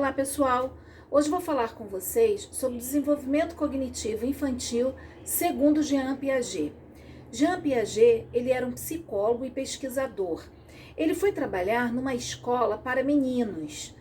Olá pessoal, hoje vou falar com vocês sobre o desenvolvimento cognitivo infantil segundo Jean Piaget. Jean Piaget, ele era um psicólogo e pesquisador. Ele foi trabalhar numa escola para meninos.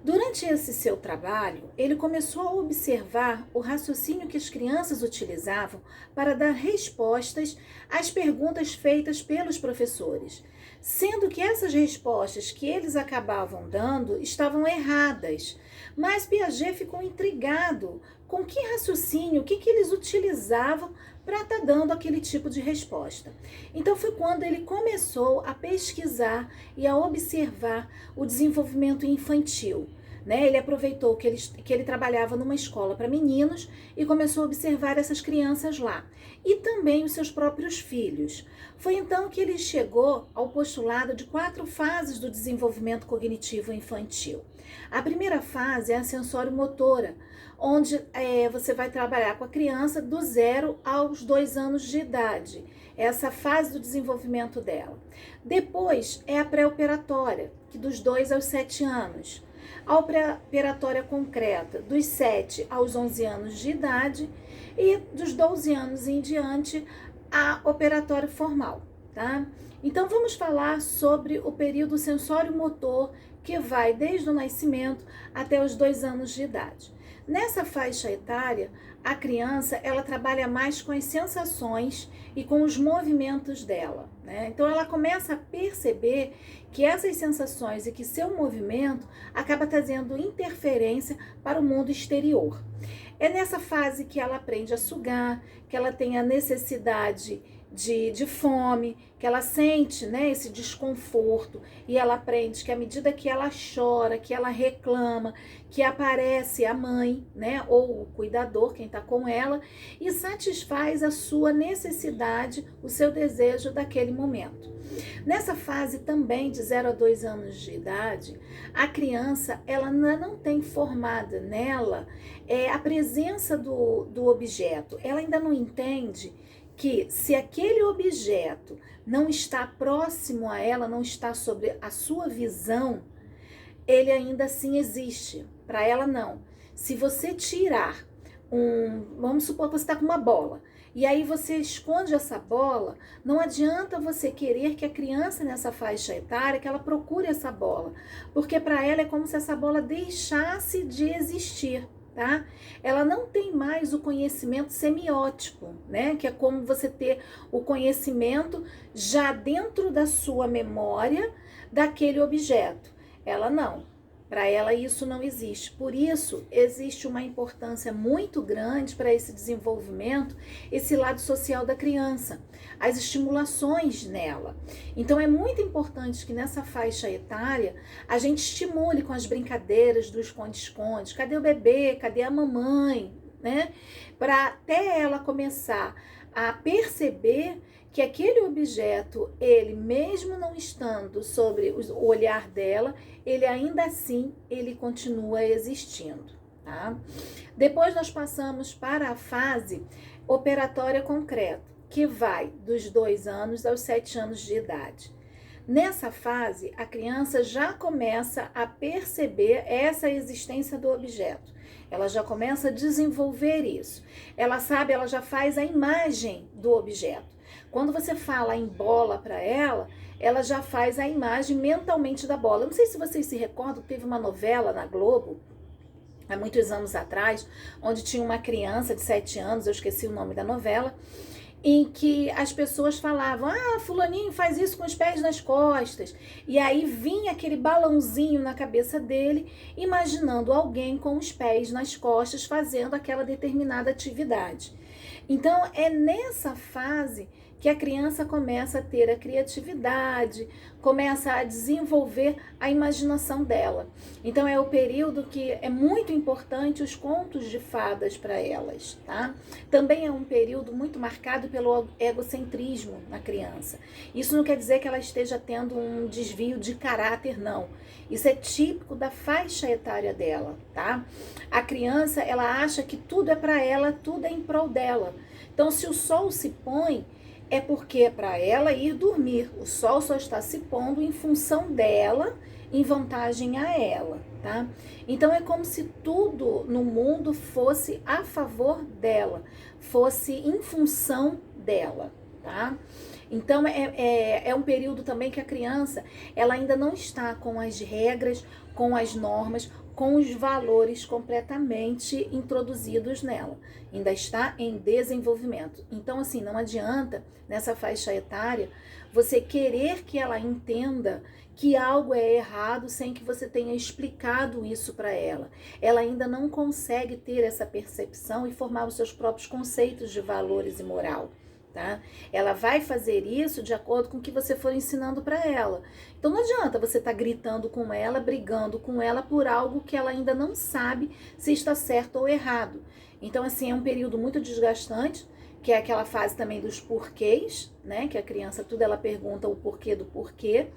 Durante esse seu trabalho, ele começou a observar o raciocínio que as crianças utilizavam para dar respostas às perguntas feitas pelos professores, sendo que essas respostas que eles acabavam dando estavam erradas. Mas Piaget ficou intrigado com que raciocínio, o que eles utilizavam para estar dando aquele tipo de resposta. Então foi quando ele começou a pesquisar e a observar o desenvolvimento infantil. Ele aproveitou que ele trabalhava numa escola para meninos e começou a observar essas crianças lá. E também os seus próprios filhos. Foi então que ele chegou ao postulado de 4 fases do desenvolvimento cognitivo infantil. A primeira fase é a sensório-motora, onde você vai trabalhar com a criança do 0 aos 2 anos de idade. Essa fase do desenvolvimento dela. Depois é a pré-operatória, que dos 2 aos 7 anos. A pré-operatória concreta, dos 7 aos 11 anos de idade, e dos 12 anos em diante, a operatória formal, tá? Então vamos falar sobre o período sensório-motor, que vai desde o nascimento até os 2 anos de idade. Nessa faixa etária, a criança ela trabalha mais com as sensações e com os movimentos dela, né? Então ela começa a perceber que essas sensações e que seu movimento acaba trazendo interferência para o mundo exterior. É nessa fase que ela aprende a sugar, que ela tem a necessidade de fome, que ela sente, né, esse desconforto, e ela aprende que à medida que ela chora, que ela reclama, que aparece a mãe, né, ou o cuidador, quem está com ela, e satisfaz a sua necessidade, o seu desejo daquele momento. Nessa fase também de 0 a 2 anos de idade, a criança ela não tem formada nela a presença do objeto, ela ainda não entende que se aquele objeto não está próximo a ela, não está sobre a sua visão, ele ainda assim existe. Para ela não. Se você tirar vamos supor que você está com uma bola, e aí você esconde essa bola, não adianta você querer que a criança nessa faixa etária, que ela procure essa bola, porque para ela é como se essa bola deixasse de existir. Tá? Ela não tem mais o conhecimento semiótico, né? Que é como você ter o conhecimento já dentro da sua memória daquele objeto. Ela não. Para ela isso não existe. Por isso existe uma importância muito grande para esse desenvolvimento, esse lado social da criança, as estimulações nela. Então é muito importante que nessa faixa etária a gente estimule com as brincadeiras do esconde-esconde. Cadê o bebê? Cadê a mamãe? Né? Para até ela começar a perceber que aquele objeto, ele mesmo não estando sobre o olhar dela, ele ainda assim, ele continua existindo, tá? Depois nós passamos para a fase operatória concreta, que vai dos 2 anos aos 7 anos de idade. Nessa fase, a criança já começa a perceber essa existência do objeto. Ela já começa a desenvolver isso. Ela sabe, ela já faz a imagem do objeto. Quando você fala em bola para ela, ela já faz a imagem mentalmente da bola. Eu não sei se vocês se recordam, teve uma novela na Globo, há muitos anos atrás, onde tinha uma criança de 7 anos, eu esqueci o nome da novela, em que as pessoas falavam, fulaninho faz isso com os pés nas costas, e aí vinha aquele balãozinho na cabeça dele, imaginando alguém com os pés nas costas fazendo aquela determinada atividade. Então é nessa fase que a criança começa a ter a criatividade, começa a desenvolver a imaginação dela. Então é o período que é muito importante os contos de fadas para elas, tá? Também é um período muito marcado pelo egocentrismo na criança. Isso não quer dizer que ela esteja tendo um desvio de caráter, não. Isso é típico da faixa etária dela, tá? A criança, ela acha que tudo é para ela, tudo é em prol dela. Então, se o sol se põe, é porque é para ela ir dormir. O sol só está se pondo em função dela em vantagem a ela, tá? Então é como se tudo no mundo fosse a favor dela, fosse em função dela, tá? Então é um período também que a criança ela ainda não está com as regras, com as normas, com os valores completamente introduzidos nela. Ainda está em desenvolvimento. Então, assim, não adianta nessa faixa etária você querer que ela entenda que algo é errado sem que você tenha explicado isso para ela. Ela ainda não consegue ter essa percepção e formar os seus próprios conceitos de valores e moral. Tá? Ela vai fazer isso de acordo com o que você for ensinando para ela. Então não adianta você estar gritando com ela, brigando com ela por algo que ela ainda não sabe se está certo ou errado. Então assim, é um período muito desgastante, que é aquela fase também dos porquês, né? Que a criança tudo ela pergunta o porquê do porquê.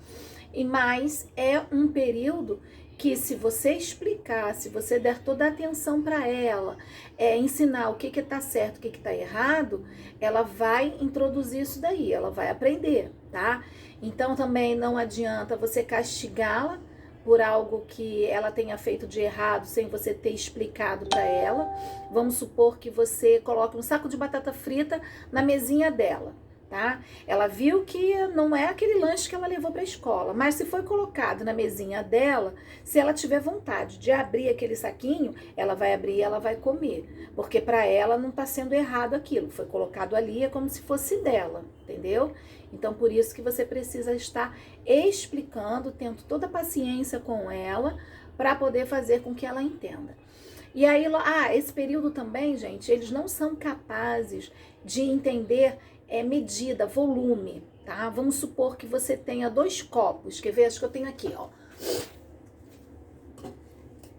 Mas é um período que se você explicar, se você der toda a atenção para ela, ensinar o que está certo, o que está errado, ela vai introduzir isso daí, ela vai aprender, tá? Então também não adianta você castigá-la por algo que ela tenha feito de errado sem você ter explicado para ela. Vamos supor que você coloque um saco de batata frita na mesinha dela. Tá? Ela viu que não é aquele lanche que ela levou para a escola, mas se foi colocado na mesinha dela, se ela tiver vontade de abrir aquele saquinho, ela vai abrir e ela vai comer, porque para ela não está sendo errado aquilo, foi colocado ali, é como se fosse dela, entendeu? Então por isso que você precisa estar explicando, tendo toda a paciência com ela para poder fazer com que ela entenda. E aí, esse período também, gente, eles não são capazes de entender medida, volume, tá? Vamos supor que você tenha 2 copos, quer ver? Acho que eu tenho aqui, ó.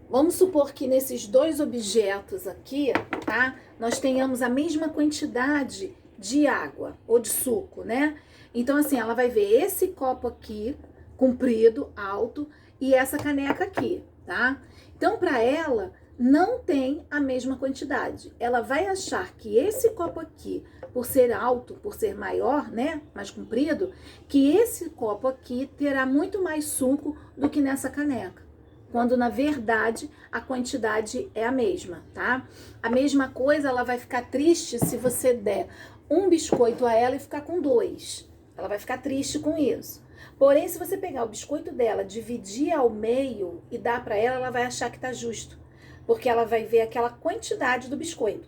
Vamos supor que nesses 2 objetos aqui, tá? Nós tenhamos a mesma quantidade de água ou de suco, né? Então, assim, ela vai ver esse copo aqui, comprido, alto, e essa caneca aqui, tá? Então, para ela, não tem a mesma quantidade. Ela vai achar que esse copo aqui, por ser alto, por ser maior, né, mais comprido, que esse copo aqui terá muito mais suco do que nessa caneca. Quando, na verdade, a quantidade é a mesma, tá? A mesma coisa, ela vai ficar triste se você der um biscoito a ela e ficar com 2. Ela vai ficar triste com isso. Porém, se você pegar o biscoito dela, dividir ao meio e dar para ela, ela vai achar que tá justo. Porque ela vai ver aquela quantidade do biscoito.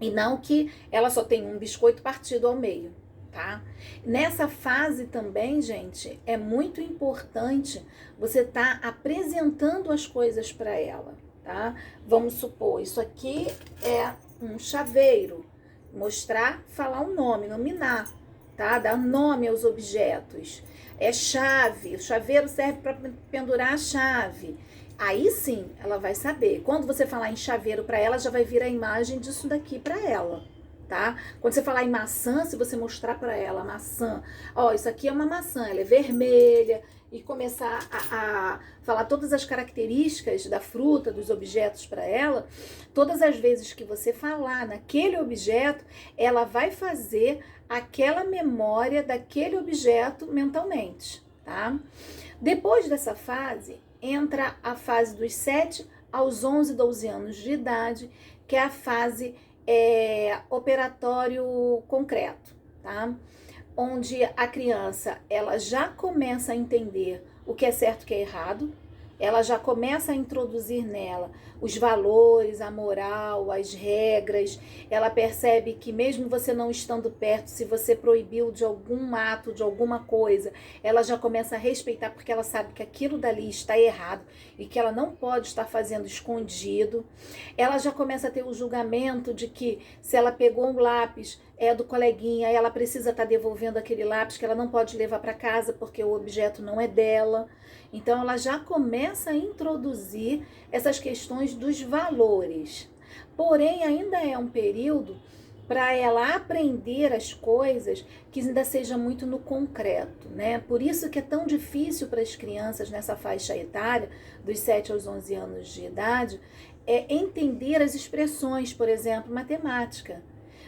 E não que ela só tem um biscoito partido ao meio, tá? Nessa fase também, gente, é muito importante você estar apresentando as coisas para ela, tá? Vamos supor, isso aqui é um chaveiro. Mostrar, falar um nome, nominar, tá? Dar nome aos objetos. É chave, o chaveiro serve para pendurar a chave. Aí sim, ela vai saber. Quando você falar em chaveiro para ela, já vai vir a imagem disso daqui para ela, tá? Quando você falar em maçã, se você mostrar para ela a maçã, ó, isso aqui é uma maçã, ela é vermelha, e começar a falar todas as características da fruta, dos objetos para ela, todas as vezes que você falar naquele objeto, ela vai fazer aquela memória daquele objeto mentalmente, tá? Depois dessa fase, entra a fase dos 7 aos 11, 12 anos de idade, que é a fase operatório concreto, tá? Onde a criança ela já começa a entender o que é certo e o que é errado, ela já começa a introduzir nela os valores, a moral, as regras. Ela percebe que mesmo você não estando perto, se você proibiu de algum ato, de alguma coisa, ela já começa a respeitar porque ela sabe que aquilo dali está errado e que ela não pode estar fazendo escondido. Ela já começa a ter o julgamento de que se ela pegou um lápis do coleguinha, ela precisa estar devolvendo aquele lápis que ela não pode levar para casa porque o objeto não é dela. Então ela já começa a introduzir essas questões dos valores. Porém, ainda é um período para ela aprender as coisas que ainda seja muito no concreto, né? Por isso que é tão difícil para as crianças nessa faixa etária, dos 7 aos 11 anos de idade, entender as expressões, por exemplo, matemática.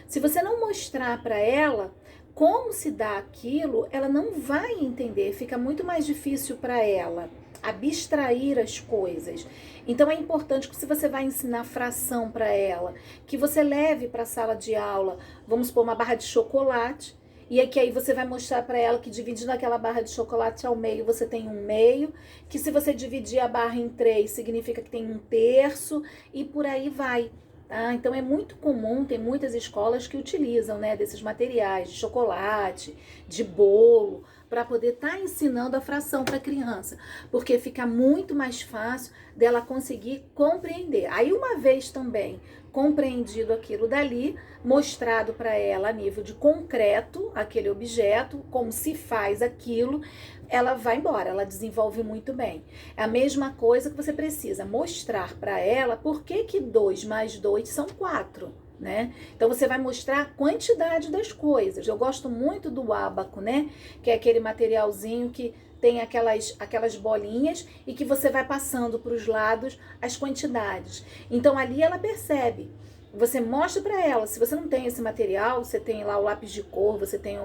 Se você não mostrar para ela como se dá aquilo, ela não vai entender, fica muito mais difícil para ela, abstrair as coisas. Então é importante que, se você vai ensinar fração para ela, que você leve para a sala de aula, vamos supor, uma barra de chocolate, e aí você vai mostrar para ela que, dividindo aquela barra de chocolate ao meio, você tem um meio, que se você dividir a barra em 3, significa que tem um terço, e por aí vai. Tá? Então é muito comum, tem muitas escolas que utilizam, né, desses materiais de chocolate, de bolo, para poder estar ensinando a fração para a criança, porque fica muito mais fácil dela conseguir compreender. Aí, uma vez também compreendido aquilo dali, mostrado para ela a nível de concreto, aquele objeto, como se faz aquilo, ela vai embora, ela desenvolve muito bem. É a mesma coisa que você precisa mostrar para ela por que 2 mais 2 são 4. Né? Então você vai mostrar a quantidade das coisas. Eu gosto muito do ábaco, né? Que é aquele materialzinho que tem aquelas bolinhas e que você vai passando para os lados as quantidades. Então ali ela percebe. Você mostra para ela. Se você não tem esse material, você tem lá o lápis de cor, você tem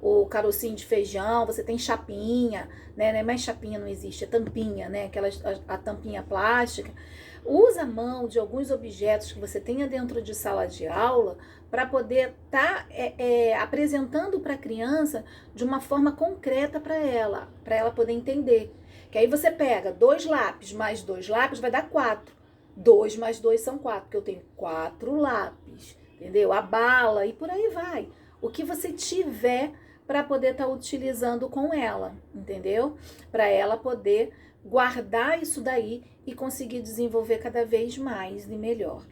o carocinho de feijão, você tem chapinha, né? Mas chapinha não existe, é tampinha, né? A tampinha plástica. Usa a mão de alguns objetos que você tenha dentro de sala de aula para poder estar apresentando para a criança de uma forma concreta para ela poder entender. Que aí você pega 2 lápis mais 2 lápis, vai dar 4. 2 mais 2 são 4, porque eu tenho 4 lápis, entendeu? A bala e por aí vai. O que você tiver para poder estar utilizando com ela, entendeu? Para ela poder guardar isso daí e conseguir desenvolver cada vez mais e melhor.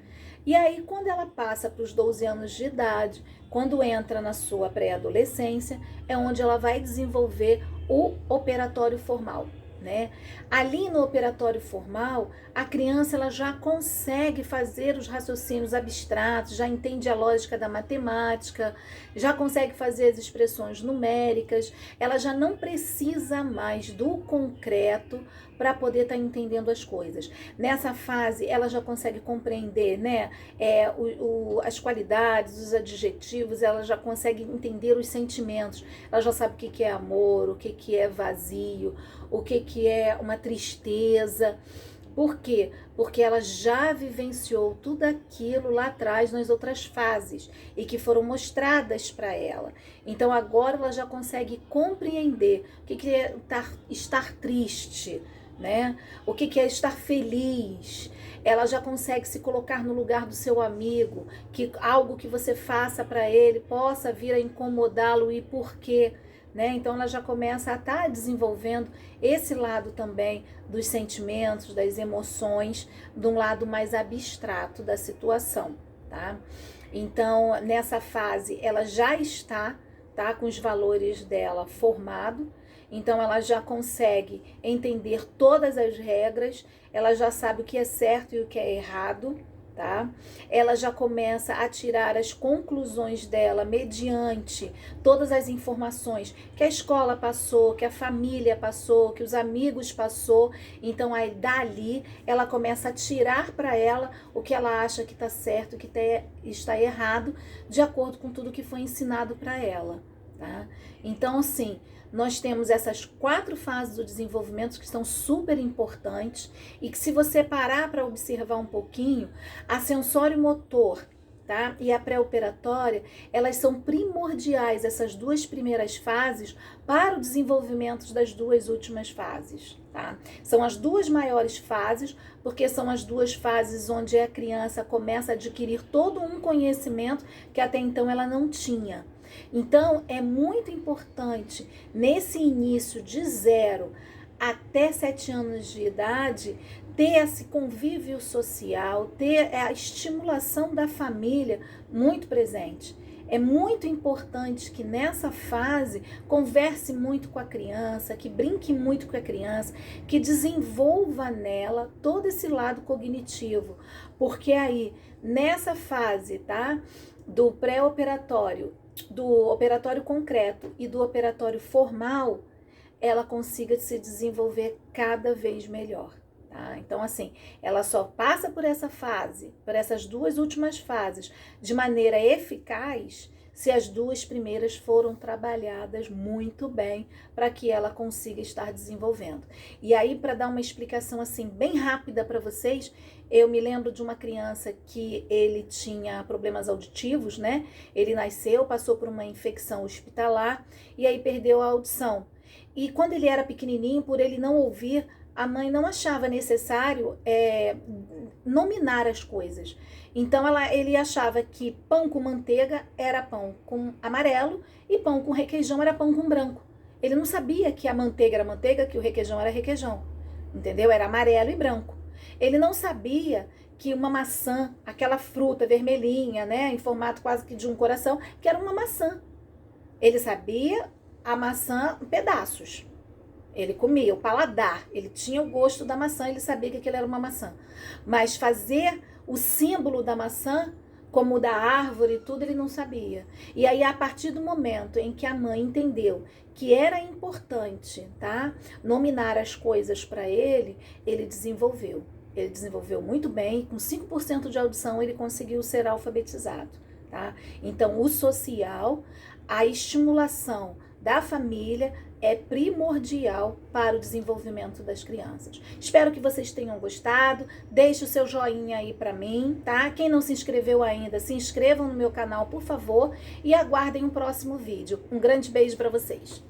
E aí, quando ela passa para os 12 anos de idade, quando entra na sua pré-adolescência, é onde ela vai desenvolver o operatório formal. Né? Ali no operatório formal, a criança ela já consegue fazer os raciocínios abstratos, já entende a lógica da matemática, já consegue fazer as expressões numéricas, ela já não precisa mais do concreto para poder estar entendendo as coisas. Nessa fase, ela já consegue compreender, né, as qualidades, os adjetivos, ela já consegue entender os sentimentos, ela já sabe o que é amor, o que é vazio, o que é uma tristeza. Por quê? Porque ela já vivenciou tudo aquilo lá atrás nas outras fases e que foram mostradas para ela. Então agora ela já consegue compreender o que é estar triste, né? O que é estar feliz. Ela já consegue se colocar no lugar do seu amigo, que algo que você faça para ele possa vir a incomodá-lo e por quê. Né? Então ela já começa a estar desenvolvendo esse lado também dos sentimentos, das emoções, de um lado mais abstrato da situação, tá? Então nessa fase ela já está, tá, com os valores dela formado, então ela já consegue entender todas as regras, ela já sabe o que é certo e o que é errado. Tá? Ela já começa a tirar as conclusões dela mediante todas as informações que a escola passou, que a família passou, que os amigos passou. Então aí dali ela começa a tirar para ela o que ela acha que está certo, o que está errado, de acordo com tudo que foi ensinado para ela. Tá? Então assim, nós temos essas 4 fases do desenvolvimento que são super importantes e que, se você parar para observar um pouquinho, a sensório-motor, tá, e a pré-operatória, elas são primordiais, essas 2 primeiras fases, para o desenvolvimento das 2 últimas fases. Tá? São as 2 maiores fases, porque são as 2 fases onde a criança começa a adquirir todo um conhecimento que até então ela não tinha. Então, é muito importante, nesse início de 0 até 7 anos de idade, ter esse convívio social, ter a estimulação da família muito presente. É muito importante que nessa fase converse muito com a criança, que brinque muito com a criança, que desenvolva nela todo esse lado cognitivo, porque aí, nessa fase, tá, do pré-operatório, do operatório concreto e do operatório formal, ela consiga se desenvolver cada vez melhor. Tá? Então, assim, ela só passa por essa fase, por essas 2 últimas fases, de maneira eficaz, se as duas primeiras foram trabalhadas muito bem para que ela consiga estar desenvolvendo. E aí, para dar uma explicação assim bem rápida para vocês, eu me lembro de uma criança que ele tinha problemas auditivos, né? Ele nasceu, passou por uma infecção hospitalar e aí perdeu a audição. E quando ele era pequenininho, por ele não ouvir, a mãe não achava necessário nominar as coisas. Então ele achava que pão com manteiga era pão com amarelo e pão com requeijão era pão com branco. Ele não sabia que a manteiga era manteiga, que o requeijão era requeijão, entendeu? Era amarelo e branco. Ele não sabia que uma maçã, aquela fruta vermelhinha, né, em formato quase que de um coração, que era uma maçã. Ele sabia a maçã em pedaços. Ele comia, o paladar, ele tinha o gosto da maçã, ele sabia que aquilo era uma maçã. Mas fazer o símbolo da maçã, como o da árvore e tudo, ele não sabia. E aí, a partir do momento em que a mãe entendeu que era importante, tá, nominar as coisas para ele, ele desenvolveu. Ele desenvolveu muito bem, com 5% de audição ele conseguiu ser alfabetizado, tá? Então, o social, a estimulação da família é primordial para o desenvolvimento das crianças. Espero que vocês tenham gostado. Deixe o seu joinha aí para mim, tá? Quem não se inscreveu ainda, se inscrevam no meu canal, por favor, e aguardem um próximo vídeo. Um grande beijo para vocês.